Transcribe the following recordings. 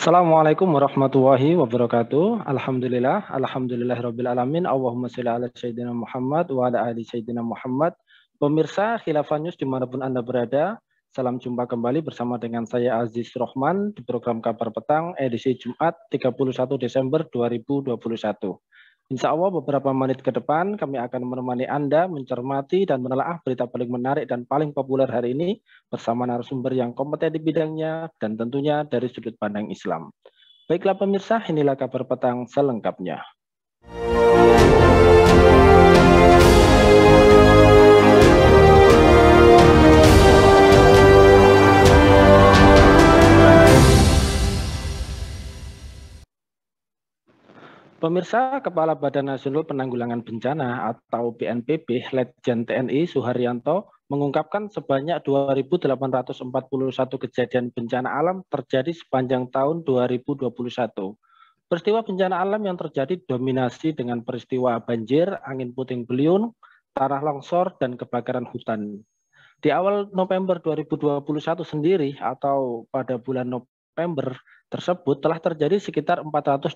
Assalamualaikum warahmatullahi wabarakatuh. Alhamdulillahirabbil alamin. Allahumma shalli ala sayyidina Muhammad wa ala ali sayyidina Muhammad. Pemirsa Khilafah News dimanapun Anda berada, salam jumpa kembali bersama dengan saya Aziz Rohman di program Kabar Petang edisi Jumat 31 Desember 2021. Insya Allah beberapa menit ke depan kami akan menemani Anda mencermati dan menelaah berita paling menarik dan paling populer hari ini bersama narasumber yang kompeten di bidangnya dan tentunya dari sudut pandang Islam. Baiklah pemirsa, inilah Kabar Petang selengkapnya. Pemirsa, Kepala Badan Nasional Penanggulangan Bencana atau BNPB, Letjen TNI Suharyanto mengungkapkan sebanyak 2.841 kejadian bencana alam terjadi sepanjang tahun 2021. Peristiwa bencana alam yang terjadi dominasi dengan peristiwa banjir, angin puting beliung, tanah longsor, dan kebakaran hutan. Di awal November 2021 sendiri atau pada bulan November tersebut telah terjadi sekitar 424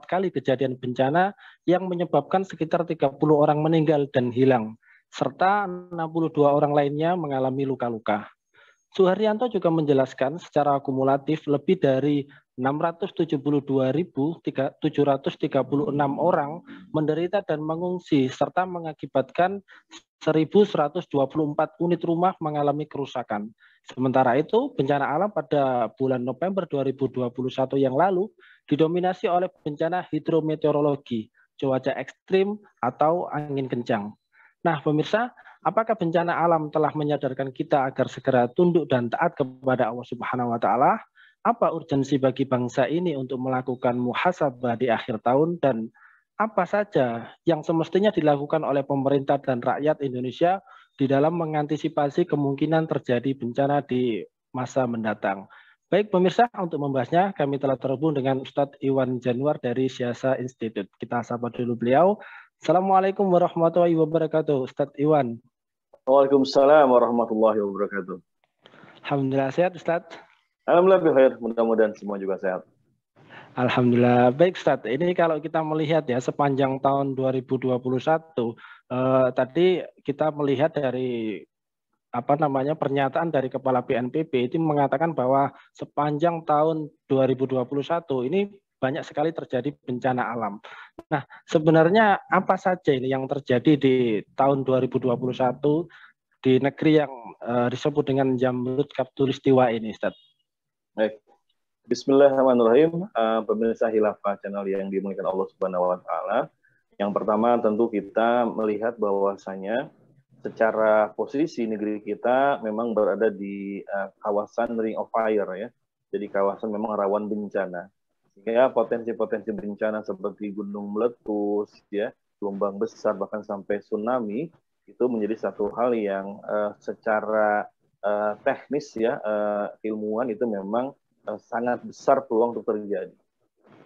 kali kejadian bencana yang menyebabkan sekitar 30 orang meninggal dan hilang, serta 62 orang lainnya mengalami luka-luka. Suharyanto juga menjelaskan secara akumulatif lebih dari 672.736 orang menderita dan mengungsi serta mengakibatkan 1.124 unit rumah mengalami kerusakan. Sementara itu, bencana alam pada bulan November 2021 yang lalu didominasi oleh bencana hidrometeorologi, cuaca ekstrim atau angin kencang. Nah, pemirsa, apakah bencana alam telah menyadarkan kita agar segera tunduk dan taat kepada Allah Subhanahu wa taala? Apa urgensi bagi bangsa ini untuk melakukan muhasabah di akhir tahun dan apa saja yang semestinya dilakukan oleh pemerintah dan rakyat Indonesia di dalam mengantisipasi kemungkinan terjadi bencana di masa mendatang? Baik pemirsa, untuk membahasnya kami telah terhubung dengan Ustadz Iwan Januar dari Siasa Institute. Kita sapa dulu beliau. Assalamualaikum warahmatullahi wabarakatuh, Ustadz Iwan. Waalaikumsalam warahmatullahi wabarakatuh. Alhamdulillah sehat, Ustadz. Alhamdulillah bikhair, mudah-mudahan semua juga sehat. Alhamdulillah. Baik, Ustadz. Ini kalau kita melihat ya sepanjang tahun 2021, tadi kita melihat dari pernyataan dari Kepala BNPB itu mengatakan bahwa sepanjang tahun 2021 ini banyak sekali terjadi bencana alam. Nah, sebenarnya apa saja ini yang terjadi di tahun 2021 di negeri yang disebut dengan Jamrut Khatulistiwa ini, Ustaz? Baik. Bismillahirrahmanirrahim. Pemirsa Khilafah Channel yang dimuliakan Allah Subhanahu wa taala. Yang pertama tentu kita melihat bahwasanya secara posisi negeri kita memang berada di kawasan Ring of Fire ya. Jadi kawasan memang rawan bencana. Sehingga potensi-potensi bencana seperti gunung meletus ya, gelombang besar bahkan sampai tsunami itu menjadi satu hal yang secara teknis ya, ilmuwan itu memang sangat besar peluang untuk terjadi.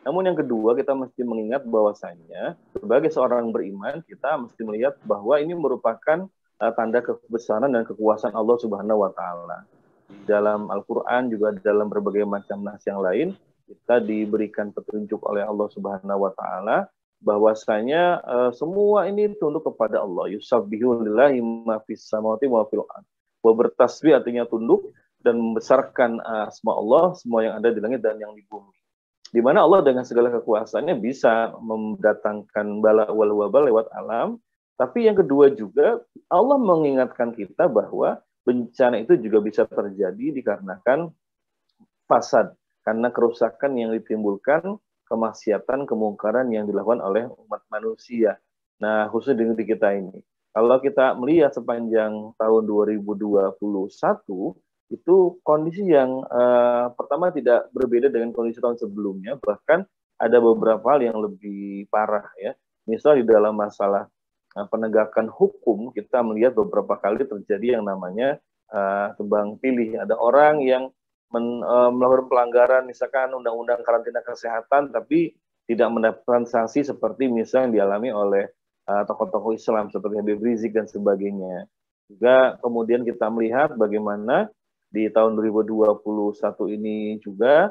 Namun yang kedua, kita mesti mengingat bahwasanya sebagai seorang beriman, kita mesti melihat bahwa ini merupakan tanda kebesaran dan kekuasaan Allah Subhanahu wa taala. Di dalam Al-Qur'an juga dalam berbagai macam nas yang lain, kita diberikan petunjuk oleh Allah Subhanahu wa taala bahwasanya semua ini tunduk kepada Allah. Yusabbihu lillahi ma fis samawati wa fil ardh. Wa bertasbih artinya tunduk dan membesarkan asma Allah, semua yang ada di langit dan yang di bumi. Di mana Allah dengan segala kekuasaannya bisa mendatangkan bala wal wabal lewat alam. Tapi yang kedua juga Allah mengingatkan kita bahwa bencana itu juga bisa terjadi dikarenakan fasad, karena kerusakan yang ditimbulkan, kemaksiatan, kemungkaran yang dilakukan oleh umat manusia. Nah, khusus di negeri kita ini. Kalau kita melihat sepanjang tahun 2021, itu kondisi yang pertama tidak berbeda dengan kondisi tahun sebelumnya, bahkan ada beberapa hal yang lebih parah ya. Misal di dalam masalah penegakan hukum, kita melihat beberapa kali terjadi yang namanya tebang pilih. Ada orang yang melakukan pelanggaran, misalkan undang-undang karantina kesehatan, tapi tidak mendapatkan sanksi seperti misalnya yang dialami oleh tokoh-tokoh Islam seperti Habib Rizik dan sebagainya. Juga kemudian kita melihat bagaimana di tahun 2021 ini juga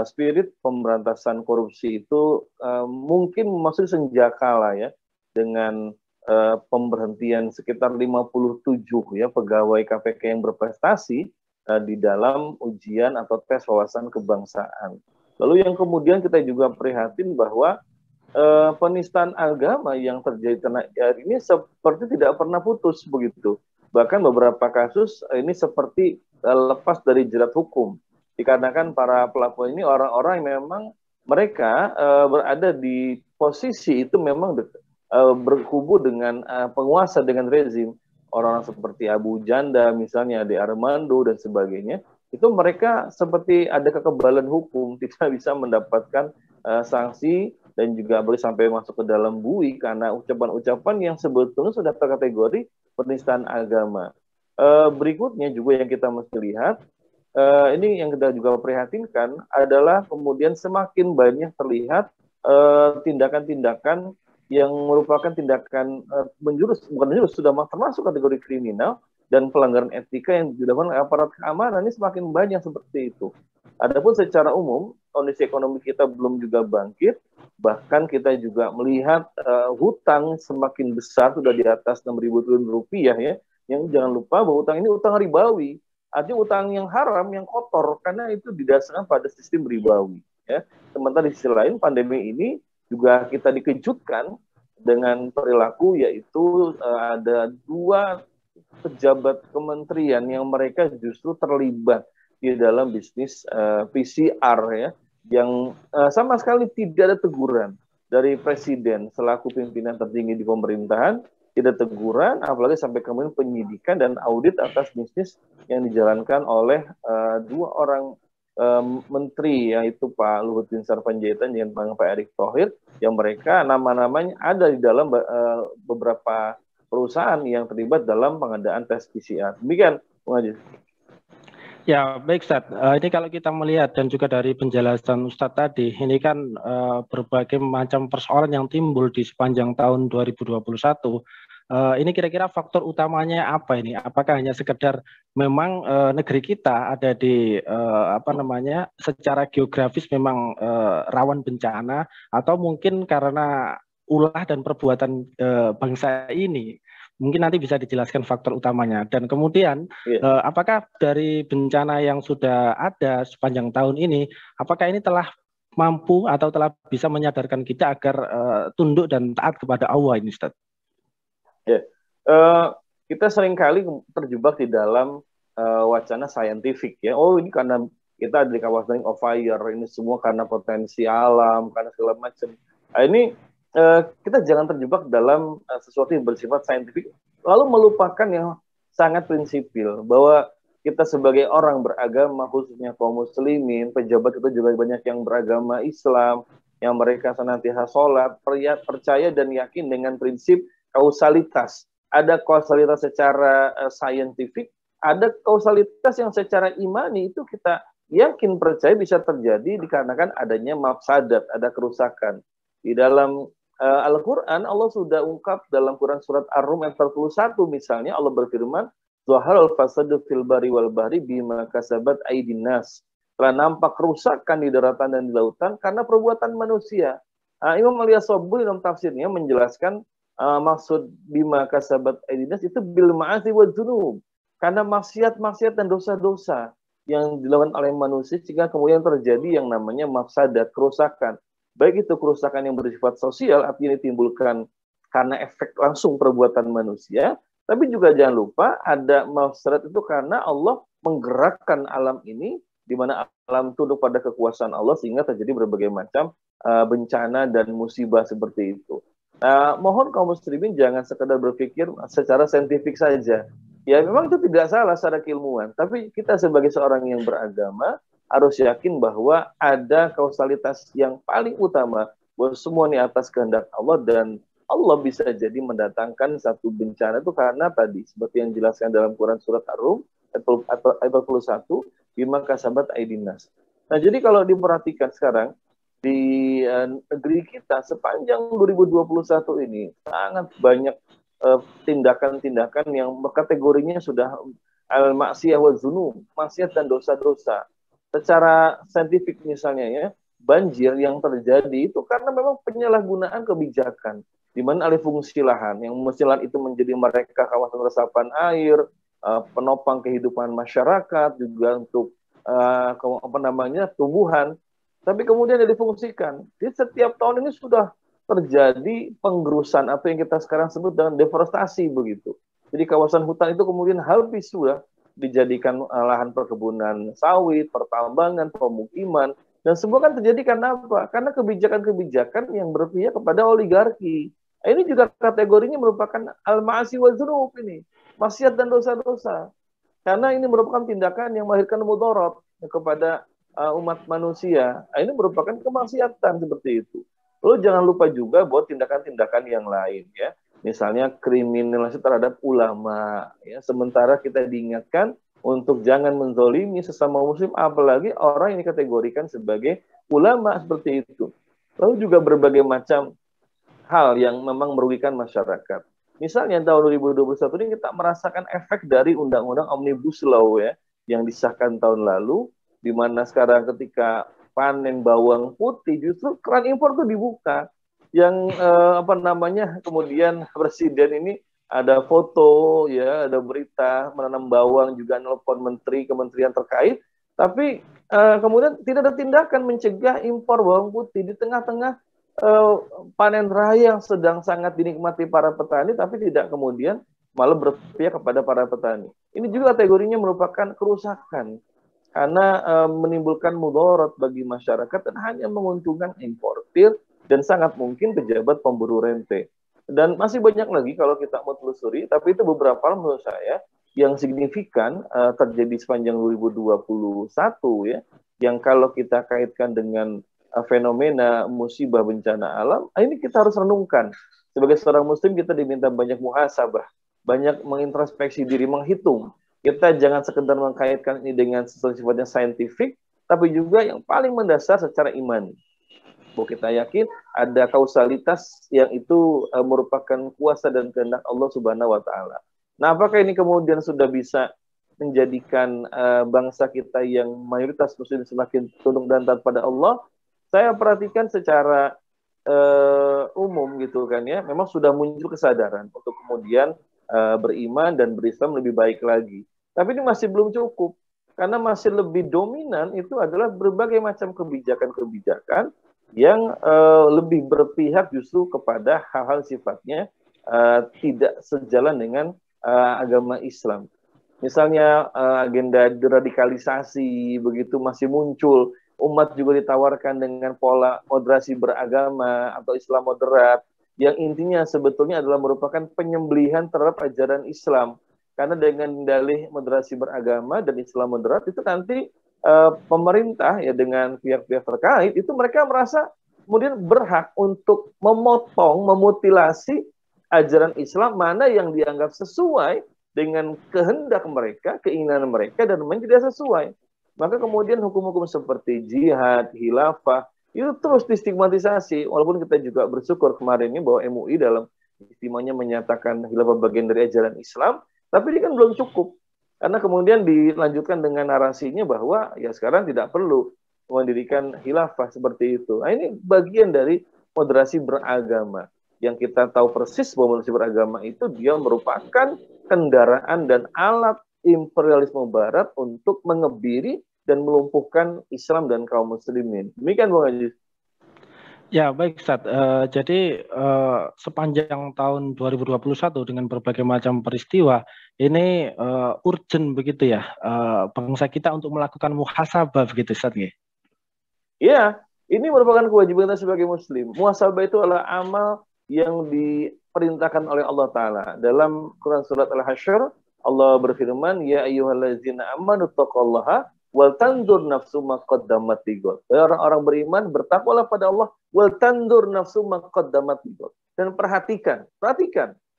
spirit pemberantasan korupsi itu mungkin masih senjata lah ya, dengan pemberhentian sekitar 57 ya pegawai KPK yang berprestasi di dalam ujian atau tes wawasan kebangsaan. Lalu yang kemudian kita juga prihatin bahwa penistaan agama yang terjadi ini seperti tidak pernah putus begitu. Bahkan beberapa kasus ini seperti lepas dari jerat hukum. Dikarenakan para pelaku ini orang-orang yang memang mereka berada di posisi itu memang berkubu dengan penguasa, dengan rezim. Orang-orang seperti Abu Janda misalnya, Ade Armando dan sebagainya, itu mereka seperti ada kekebalan hukum, tidak bisa mendapatkan sanksi dan juga boleh sampai masuk ke dalam bui karena ucapan-ucapan yang sebetulnya sudah terkategori penistaan agama. Berikutnya juga yang kita mesti lihat, ini yang kita juga prihatinkan adalah kemudian semakin banyak terlihat tindakan-tindakan yang merupakan tindakan bukan menjurus, sudah termasuk kategori kriminal dan pelanggaran etika yang dilakukan oleh aparat keamanan. Ini semakin banyak seperti itu. Adapun secara umum kondisi ekonomi kita belum juga bangkit, bahkan kita juga melihat hutang semakin besar, sudah di atas 6.000 triliun rupiah ya. Yang jangan lupa bahwa hutang ini hutang ribawi, artinya hutang yang haram, yang kotor, karena itu didasarkan pada sistem ribawi ya. Sementara di sisi lain pandemi ini juga kita dikejutkan dengan perilaku, yaitu ada 2 pejabat kementerian yang mereka justru terlibat di dalam bisnis PCR ya, yang sama sekali tidak ada teguran dari presiden selaku pimpinan tertinggi di pemerintahan, tidak teguran, apalagi sampai kemudian penyidikan dan audit atas bisnis yang dijalankan oleh 2 orang menteri, yaitu Pak Luhut Binsar Panjaitan dan Pak Erick Thohir, yang mereka nama-namanya ada di dalam beberapa perusahaan yang terlibat dalam pengadaan tes PCR. Demikian, Bung Haji. Ya, baik Ustadz. Ini kalau kita melihat dan juga dari penjelasan Ustadz tadi, ini kan berbagai macam persoalan yang timbul di sepanjang tahun 2021. Ini kira-kira faktor utamanya apa ini? Apakah hanya sekedar memang negeri kita ada di secara geografis memang rawan bencana, atau mungkin karena ulah dan perbuatan bangsa ini? Mungkin nanti bisa dijelaskan faktor utamanya. Dan kemudian apakah dari bencana yang sudah ada sepanjang tahun ini, apakah ini telah mampu atau telah bisa menyadarkan kita agar tunduk dan taat kepada Allah ini, Ustaz? Ya, kita seringkali terjebak di dalam wacana saintifik ya. Oh, ini karena kita ada di kawasan ring of fire, ini semua karena potensi alam, karena segala macam. Nah, ini kita jangan terjebak dalam sesuatu yang bersifat saintifik, lalu melupakan yang sangat prinsipil, bahwa kita sebagai orang beragama, khususnya kaum muslimin, pejabat kita juga banyak yang beragama Islam, yang mereka senantiasa sholat, percaya dan yakin dengan prinsip kausalitas. Ada kausalitas secara saintifik, ada kausalitas yang secara imani, itu kita yakin percaya bisa terjadi dikarenakan adanya mafsadat, ada kerusakan. Di dalam Al-Quran, Allah sudah ungkap dalam Quran surat Ar-Rum ayat 41 misalnya, Allah berfirman, Zuharal fasadu fil bari wal bahri bima kasabat aydin nas. Telah nampak kerusakan di daratan dan di lautan karena perbuatan manusia. Imam Al-Yasobuli dalam tafsirnya menjelaskan maksud bima kasabat aydin nas itu bil ma'asi wa dzunub. Karena maksiat-maksiat dan dosa-dosa yang dilakukan oleh manusia sehingga kemudian terjadi yang namanya mafsadat, kerusakan. Baik itu kerusakan yang bersifat sosial, artinya ditimbulkan karena efek langsung perbuatan manusia, tapi juga jangan lupa ada mafsadat itu karena Allah menggerakkan alam ini, di mana alam tunduk pada kekuasaan Allah sehingga terjadi berbagai macam bencana dan musibah seperti itu. Nah, mohon kaum muslimin jangan sekedar berpikir secara saintifik saja. Ya memang itu tidak salah secara keilmuan, tapi kita sebagai seorang yang beragama harus yakin bahwa ada kausalitas yang paling utama bahwa semua ini atas kehendak Allah, dan Allah bisa jadi mendatangkan satu bencana itu karena tadi seperti yang dijelaskan dalam Quran surat Ar-Rum ayat 41, bima kasabat aydin nas. Nah, jadi kalau diperhatikan sekarang di negeri kita sepanjang 2021 ini sangat banyak tindakan-tindakan yang kategorinya sudah al-maksiyah wa dzunub, maksiat dan dosa-dosa. secara saintifik misalnya ya, banjir yang terjadi itu karena memang penyalahgunaan kebijakan, di mana alih fungsi lahan, yang mestinya itu menjadi mereka kawasan resapan air, penopang kehidupan masyarakat, juga untuk tumbuhan, tapi kemudian difungsikan. Jadi setiap tahun ini sudah terjadi penggerusan atau yang kita sekarang sebut dengan deforestasi begitu. Jadi kawasan hutan itu kemudian habis sudah dijadikan lahan perkebunan sawit, pertambangan, pemukiman, dan semua kan terjadi karena apa? Karena kebijakan-kebijakan yang berpihak kepada oligarki. Ini juga kategorinya merupakan al-ma'asi wa dzunub ini, maksiat dan dosa-dosa. Karena ini merupakan tindakan yang melahirkan mudarat kepada umat manusia. Ini merupakan kemaksiatan seperti itu. Lalu jangan lupa juga bahwa tindakan-tindakan yang lain ya. Misalnya kriminalisasi terhadap ulama ya. Sementara kita diingatkan untuk jangan menzolimi sesama muslim, apalagi orang yang dikategorikan sebagai ulama seperti itu. Lalu juga berbagai macam hal yang memang merugikan masyarakat. Misalnya tahun 2021 ini kita merasakan efek dari Undang-Undang Omnibus Law ya, yang disahkan tahun lalu, di mana sekarang ketika panen bawang putih justru keran impor itu dibuka. Yang kemudian presiden ini ada foto ya, ada berita menanam bawang, juga nelpon menteri kementerian terkait, tapi kemudian tidak ada tindakan mencegah impor bawang putih di tengah-tengah panen raya yang sedang sangat dinikmati para petani, tapi tidak kemudian malah berpihak kepada para petani. Ini juga kategorinya merupakan kerusakan karena menimbulkan mudarat bagi masyarakat dan hanya menguntungkan importir dan sangat mungkin pejabat pemburu rente. Dan masih banyak lagi kalau kita mau telusuri, tapi itu beberapa menurut saya yang signifikan terjadi sepanjang 2021 ya, yang kalau kita kaitkan dengan fenomena musibah bencana alam, ini kita harus renungkan. Sebagai seorang muslim kita diminta banyak muhasabah, banyak mengintrospeksi diri, menghitung. Kita jangan sekedar mengkaitkan ini dengan sesuatu sifatnya saintifik, tapi juga yang paling mendasar secara iman. Bahwa kita yakin ada kausalitas yang itu merupakan kuasa dan kehendak Allah Subhanahu wa taala. Nah, apakah ini kemudian sudah bisa menjadikan bangsa kita yang mayoritas muslim semakin tunduk dan taat pada Allah? Saya perhatikan secara umum gitu kan ya, memang sudah muncul kesadaran untuk kemudian beriman dan berislam lebih baik lagi. Tapi ini masih belum cukup, karena masih lebih dominan itu adalah berbagai macam kebijakan-kebijakan yang lebih berpihak justru kepada hal-hal sifatnya tidak sejalan dengan agama Islam. Misalnya agenda deradikalisasi begitu masih muncul, umat juga ditawarkan dengan pola moderasi beragama atau Islam moderat, yang intinya sebetulnya adalah merupakan penyembelihan terhadap ajaran Islam. Karena dengan dalih moderasi beragama dan Islam moderat itu nanti pemerintah ya dengan pihak-pihak terkait itu mereka merasa kemudian berhak untuk memotong, memutilasi ajaran Islam mana yang dianggap sesuai dengan kehendak mereka, keinginan mereka, dan memang tidak sesuai. Maka kemudian hukum-hukum seperti jihad, khilafah, itu terus distigmatisasi. Walaupun kita juga bersyukur kemarin ini bahwa MUI dalam istimewanya menyatakan khilafah bagian dari ajaran Islam, tapi ini kan belum cukup. Karena kemudian dilanjutkan dengan narasinya bahwa ya sekarang tidak perlu mendirikan khilafah seperti itu. Nah, ini bagian dari moderasi beragama. Yang kita tahu persis bahwa moderasi beragama itu dia merupakan kendaraan dan alat imperialisme barat untuk mengebiri dan melumpuhkan Islam dan kaum muslimin. Demikian Bung Haji. Ya, baik Ustaz. Jadi sepanjang tahun 2021 dengan berbagai macam peristiwa, ini urgent begitu ya, bangsa kita untuk melakukan muhasabah begitu Ustaz ya? Iya, ini merupakan kewajiban kita sebagai muslim. Muhasabah itu adalah amal yang diperintahkan oleh Allah Ta'ala. Dalam Quran Surat Al-Hasyr, Allah berfirman, Ya ayyuhallazina amanu taqallaha wal tandur nafsu ma qaddamat lighad. Orang-orang beriman bertakwalah pada Allah wal tandur nafsu ma qaddamat lighad. Dan perhatikan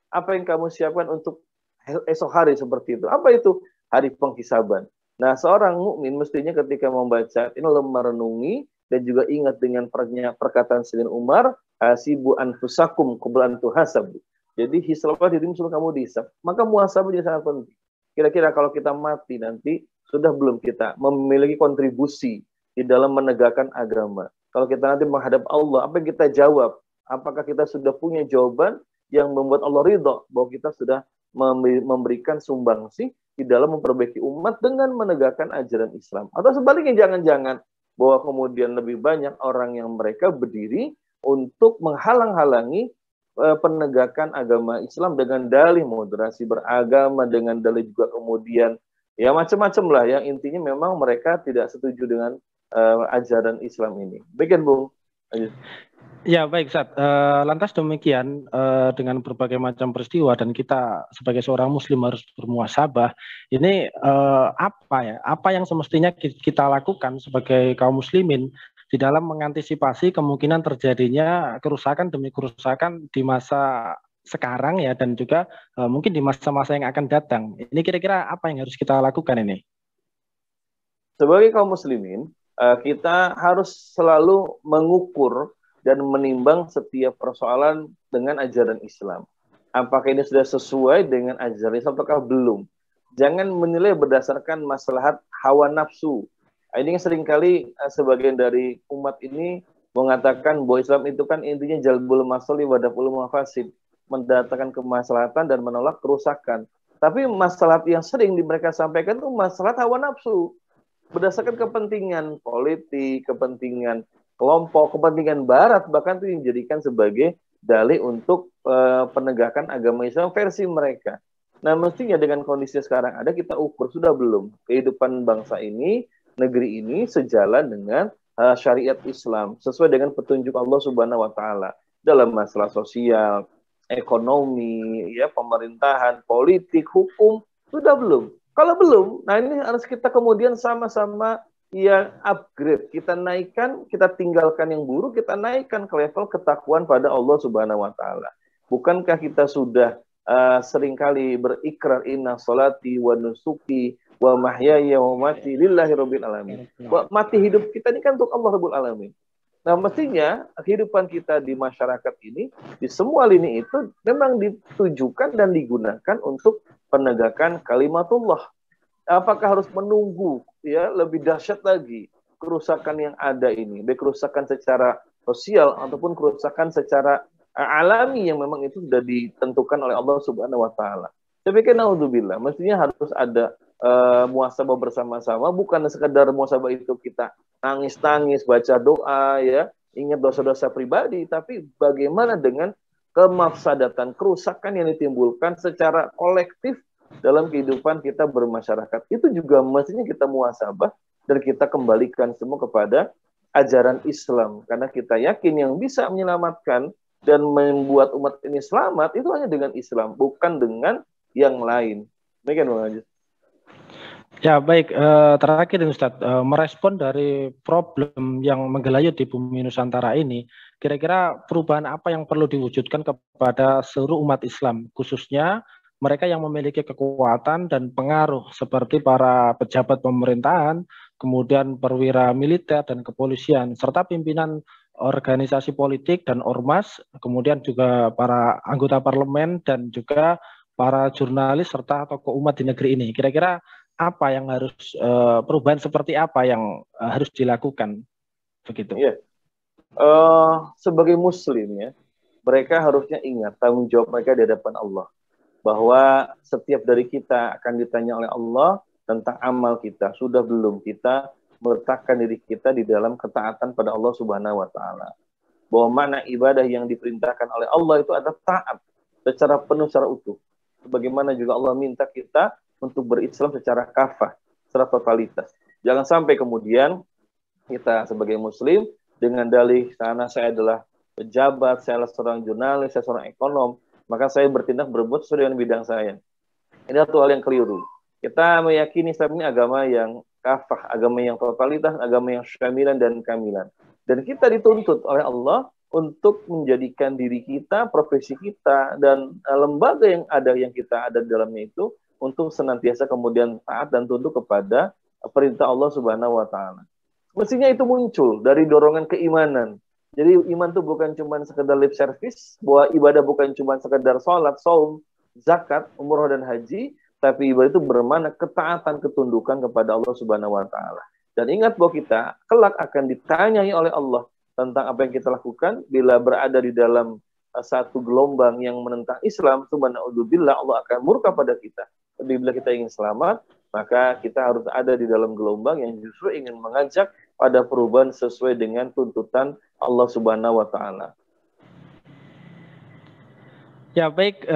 apa yang kamu siapkan untuk esok hari seperti itu. Apa itu? Hari penghisaban. Nah, seorang mukmin mestinya ketika membaca ini merenungi dan juga ingat dengan perkataan Sayyidina Umar, hasibu anfusakum qabla an tuhasabu. Jadi hisablah dirimu sebelum kamu dihisab. Maka muhasabah jadi sangat penting. Kira-kira kalau kita mati nanti sudah belum kita memiliki kontribusi di dalam menegakkan agama? Kalau kita nanti menghadap Allah, apa yang kita jawab? Apakah kita sudah punya jawaban yang membuat Allah ridho bahwa kita sudah memberikan sumbangsi di dalam memperbaiki umat dengan menegakkan ajaran Islam? Atau sebaliknya, jangan-jangan bahwa kemudian lebih banyak orang yang mereka berdiri untuk menghalang-halangi penegakan agama Islam dengan dalih moderasi beragama, dengan dalih juga kemudian ya macam-macam lah, yang intinya memang mereka tidak setuju dengan ajaran Islam ini. Bagian Bung. Ya baik, Ustaz. Lantas demikian dengan berbagai macam peristiwa dan kita sebagai seorang Muslim harus bermuhasabah. Ini apa yang semestinya kita lakukan sebagai kaum Muslimin di dalam mengantisipasi kemungkinan terjadinya kerusakan demi kerusakan di masa sekarang ya, dan juga mungkin di masa-masa yang akan datang. Ini kira-kira apa yang harus kita lakukan ini? Sebagai kaum Muslimin, kita harus selalu mengukur dan menimbang setiap persoalan dengan ajaran Islam. Apakah ini sudah sesuai dengan ajaran Islam ataukah belum? Jangan menilai berdasarkan maslahat hawa nafsu. Ini seringkali sebagian dari umat ini mengatakan bahwa Islam itu kan intinya jalbul masalih wa daf'ul mafasid, mendatangkan kemaslahatan dan menolak kerusakan. Tapi masalah yang sering mereka sampaikan itu masalah hawa nafsu, berdasarkan kepentingan politik, kepentingan kelompok, kepentingan barat, bahkan itu dijadikan sebagai dalih untuk penegakan agama Islam versi mereka. Nah, mestinya dengan kondisi sekarang ada, kita ukur sudah belum kehidupan bangsa ini, negeri ini sejalan dengan syariat Islam, sesuai dengan petunjuk Allah Subhanahu wa taala dalam masalah sosial, ekonomi, ya, pemerintahan, politik, hukum, sudah belum? Kalau belum, nah ini harus kita kemudian sama-sama ya upgrade, kita naikkan, kita tinggalkan yang buruk, kita naikkan ke level ketakwaan pada Allah Subhanahu wa taala. Bukankah kita sudah seringkali berikrar inna sholati wa nusuki wa mahyaya wa mati lillahi rabbil alamin. Mati hidup kita ini kan untuk Allah Rabbul Alamin. Nah, mestinya kehidupan kita di masyarakat ini, di semua lini itu memang ditujukan dan digunakan untuk penegakan kalimatullah. Apakah harus menunggu ya lebih dahsyat lagi kerusakan yang ada ini, baik kerusakan secara sosial ataupun kerusakan secara alami yang memang itu sudah ditentukan oleh Allah Subhanahu wa taala. Saya pikir naudzubillah, mestinya harus ada muhasabah bersama-sama, bukan sekedar muhasabah itu kita nangis-nangis, baca doa ya, ingat dosa-dosa pribadi, tapi bagaimana dengan kemafsadatan, kerusakan yang ditimbulkan secara kolektif dalam kehidupan kita bermasyarakat. Itu juga mestinya kita muhasabah dan kita kembalikan semua kepada ajaran Islam, karena kita yakin yang bisa menyelamatkan dan membuat umat ini selamat itu hanya dengan Islam, bukan dengan yang lain. Demikian Bang Ajis. Ya baik, terakhir Ustadz, merespon dari problem yang menggelayut di bumi Nusantara ini, kira-kira perubahan apa yang perlu diwujudkan kepada seluruh umat Islam, khususnya mereka yang memiliki kekuatan dan pengaruh seperti para pejabat pemerintahan, kemudian perwira militer dan kepolisian, serta pimpinan organisasi politik dan ormas, kemudian juga para anggota parlemen dan juga para jurnalis serta tokoh umat di negeri ini. Kira-kira apa yang harus perubahan seperti apa yang harus dilakukan begitu? Iya. Sebagai Muslim ya, mereka harusnya ingat tanggung jawab mereka di hadapan Allah, bahwa setiap dari kita akan ditanya oleh Allah tentang amal kita. Sudah belum kita meletakkan diri kita di dalam ketaatan pada Allah Subhanahu wa taala. Bahwa mana ibadah yang diperintahkan oleh Allah itu adalah taat secara penuh, secara utuh. Sebagaimana juga Allah minta kita untuk berislam secara kafah, secara totalitas. Jangan sampai kemudian kita sebagai Muslim dengan dalih karena saya adalah pejabat, saya adalah seorang jurnalis, saya seorang ekonom, maka saya bertindak berbuat sesuai dengan bidang saya. Ini satu hal yang keliru. Kita meyakini Islam ini agama yang kafah, agama yang totalitas, agama yang syamilan dan kamilan. Dan kita dituntut oleh Allah untuk menjadikan diri kita, profesi kita, dan lembaga yang kita ada di dalamnya itu untuk senantiasa kemudian taat dan tunduk kepada perintah Allah Subhanahu wa taala. Mestinya itu muncul dari dorongan keimanan. Jadi iman itu bukan cuma sekedar lip service, bahwa ibadah bukan cuma sekedar sholat, saum, zakat, umroh dan haji, tapi ibadah itu bermakna ketaatan, ketundukan kepada Allah Subhanahu wa taala. Dan ingat bahwa kita kelak akan ditanyai oleh Allah tentang apa yang kita lakukan bila berada di dalam satu gelombang yang menentang Islam, subhanallah, Allah akan murka pada kita. Tapi bila kita ingin selamat, maka kita harus ada di dalam gelombang yang justru ingin mengajak pada perubahan sesuai dengan tuntutan Allah Subhanahu wa taala. Ya baik,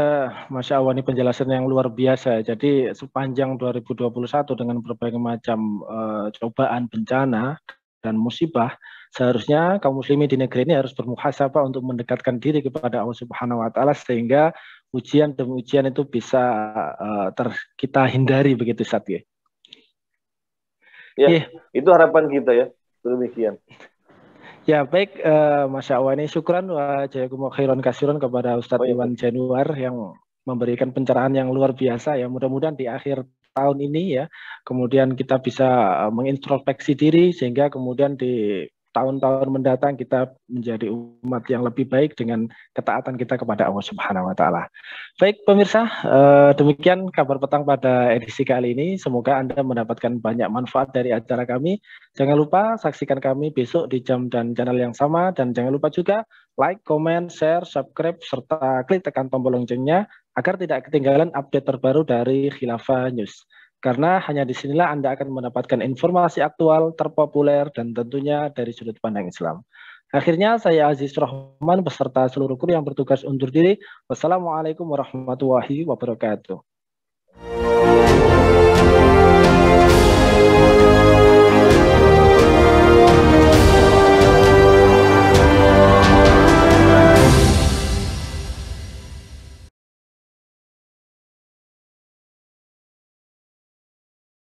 Masya Allah, ini penjelasan yang luar biasa. Jadi sepanjang 2021 dengan berbagai macam cobaan, bencana, dan musibah, seharusnya kaum muslimin di negeri ini harus bermuhasabah untuk mendekatkan diri kepada Allah Subhanahu wa taala sehingga ujian demi ujian itu bisa kita hindari begitu, Ustaz ya. Ya, itu harapan kita ya. Demikian. Ya baik, Masya Allah, ini syukran wa jazakumullahu khairan kasiran kepada Ustadz Iwan Januar yang memberikan pencerahan yang luar biasa ya. Mudah-mudahan di akhir tahun ini ya, kemudian kita bisa mengintrospeksi diri sehingga kemudian di tahun-tahun mendatang kita menjadi umat yang lebih baik dengan ketaatan kita kepada Allah Subhanahu wa taala. Baik pemirsa, demikian kabar petang pada edisi kali ini. Semoga Anda mendapatkan banyak manfaat dari acara kami. Jangan lupa saksikan kami besok di jam dan channel yang sama, dan jangan lupa juga like, comment, share, subscribe serta klik tekan tombol loncengnya agar tidak ketinggalan update terbaru dari Khilafah News. Karena hanya disinilah Anda akan mendapatkan informasi aktual, terpopuler, dan tentunya dari sudut pandang Islam. Akhirnya saya Aziz Rahman beserta seluruh kru yang bertugas undur diri. Wassalamualaikum warahmatullahi wabarakatuh.